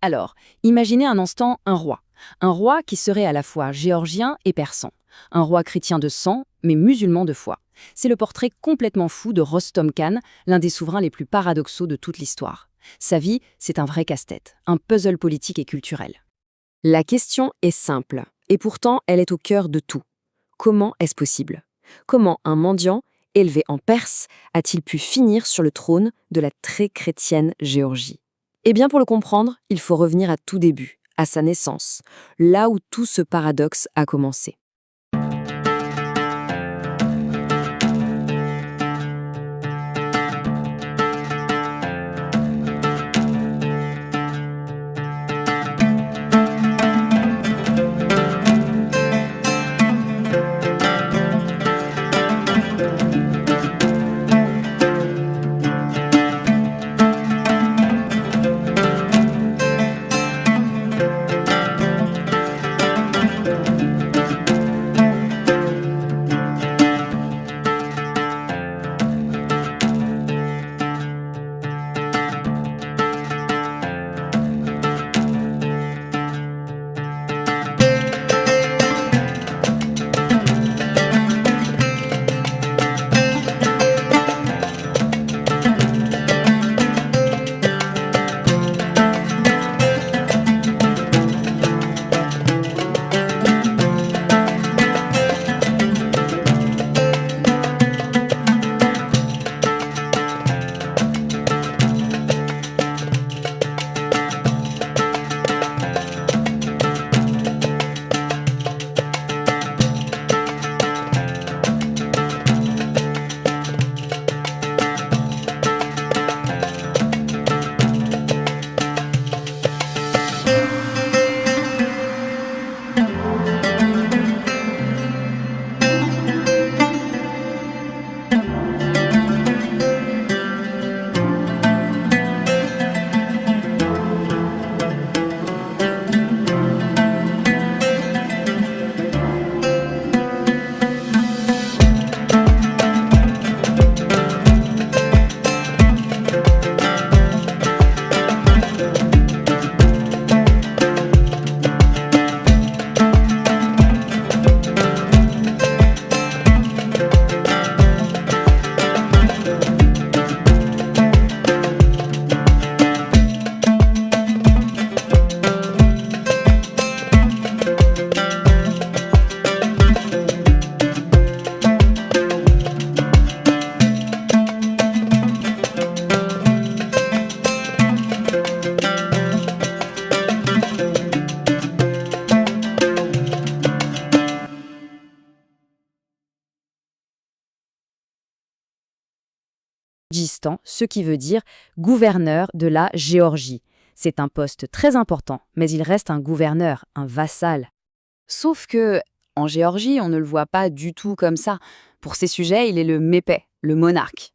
Alors, imaginez un instant un roi. Un roi qui serait à la fois géorgien et persan. Un roi chrétien de sang, mais musulman de foi. C'est le portrait complètement fou de Rostom Khan, l'un des souverains les plus paradoxaux de toute l'histoire. Sa vie, c'est un vrai casse-tête, un puzzle politique et culturel. La question est simple, et pourtant elle est au cœur de tout. Comment est-ce possible? Comment un mendiant, élevé en Perse, a-t-il pu finir sur le trône de la très chrétienne Géorgie? Eh bien, pour le comprendre, il faut revenir à tout début, à sa naissance, là où tout ce paradoxe a commencé. Djistan, ce qui veut dire gouverneur de la Géorgie. C'est un poste très important, mais il reste un gouverneur, un vassal. Sauf que, en Géorgie, on ne le voit pas du tout comme ça. Pour ces sujets, il est le mépais, le monarque.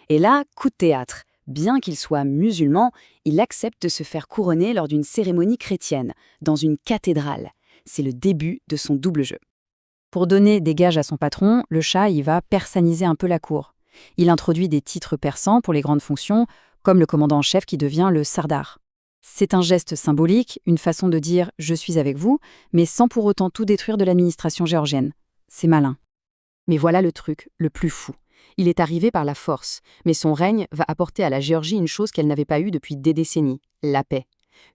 Et là, coup de théâtre. Bien qu'il soit musulman, il accepte de se faire couronner lors d'une cérémonie chrétienne, dans une cathédrale. C'est le début de son double jeu. Pour donner des gages à son patron, le Shah y va persaniser un peu la cour. Il introduit des titres persans pour les grandes fonctions, comme le commandant en chef qui devient le Sardar. C'est un geste symbolique, une façon de dire « je suis avec vous », mais sans pour autant tout détruire de l'administration géorgienne. C'est malin. Mais voilà le truc, le plus fou. Il est arrivé par la force, mais son règne va apporter à la Géorgie une chose qu'elle n'avait pas eue depuis des décennies, la paix.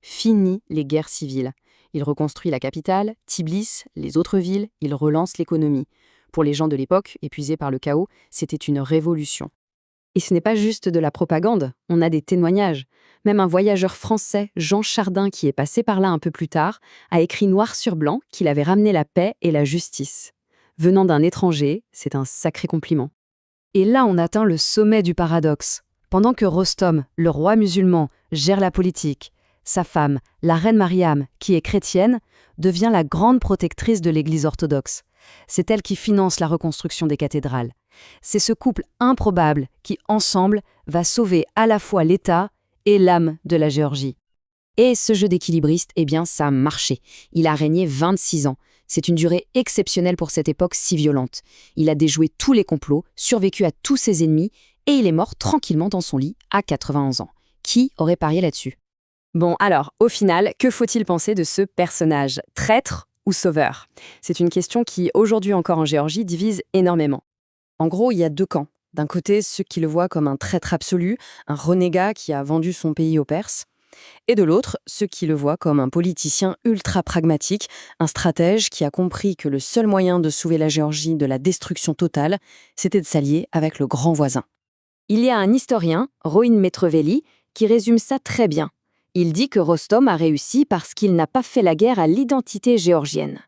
Fini les guerres civiles. Il reconstruit la capitale, Tbilis, les autres villes, il relance l'économie. Pour les gens de l'époque, épuisés par le chaos, c'était une révolution. Et ce n'est pas juste de la propagande, on a des témoignages. Même un voyageur français, Jean Chardin, qui est passé par là un peu plus tard, a écrit noir sur blanc qu'il avait ramené la paix et la justice. Venant d'un étranger, c'est un sacré compliment. Et là, on atteint le sommet du paradoxe. Pendant que Rostom, le roi musulman, gère la politique, sa femme, la reine Mariam, qui est chrétienne, devient la grande protectrice de l'Église orthodoxe. C'est elle qui finance la reconstruction des cathédrales. C'est ce couple improbable qui, ensemble, va sauver à la fois l'État et l'âme de la Géorgie. Et ce jeu d'équilibriste, eh bien, ça a marché. Il a régné 26 ans. C'est une durée exceptionnelle pour cette époque si violente. Il a déjoué tous les complots, survécu à tous ses ennemis, et il est mort tranquillement dans son lit à 91 ans. Qui aurait parié là-dessus ? Bon, alors, au final, que faut-il penser de ce personnage? Traître ou sauveur? C'est une question qui, aujourd'hui encore en Géorgie, divise énormément. En gros, il y a deux camps. D'un côté, ceux qui le voient comme un traître absolu, un renégat qui a vendu son pays aux Perses. Et de l'autre, ceux qui le voient comme un politicien ultra pragmatique, un stratège qui a compris que le seul moyen de sauver la Géorgie de la destruction totale, c'était de s'allier avec le grand voisin. Il y a un historien, Roin Metrevelli, qui résume ça très bien. Il dit que Rostom a réussi parce qu'il n'a pas fait la guerre à l'identité géorgienne.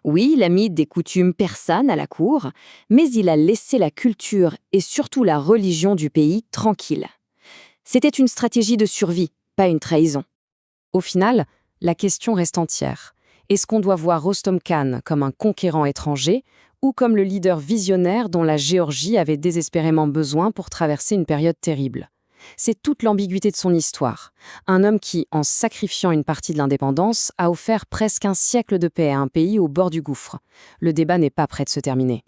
Oui, il a mis des coutumes persanes à la cour, mais il a laissé la culture et surtout la religion du pays tranquille. C'était une stratégie de survie, pas une trahison. Au final, la question reste entière. Est-ce qu'on doit voir Rostom Khan comme un conquérant étranger ou comme le leader visionnaire dont la Géorgie avait désespérément besoin pour traverser une période terrible? C'est toute l'ambiguïté de son histoire. Un homme qui, en sacrifiant une partie de l'indépendance, a offert presque un siècle de paix à un pays au bord du gouffre. Le débat n'est pas près de se terminer.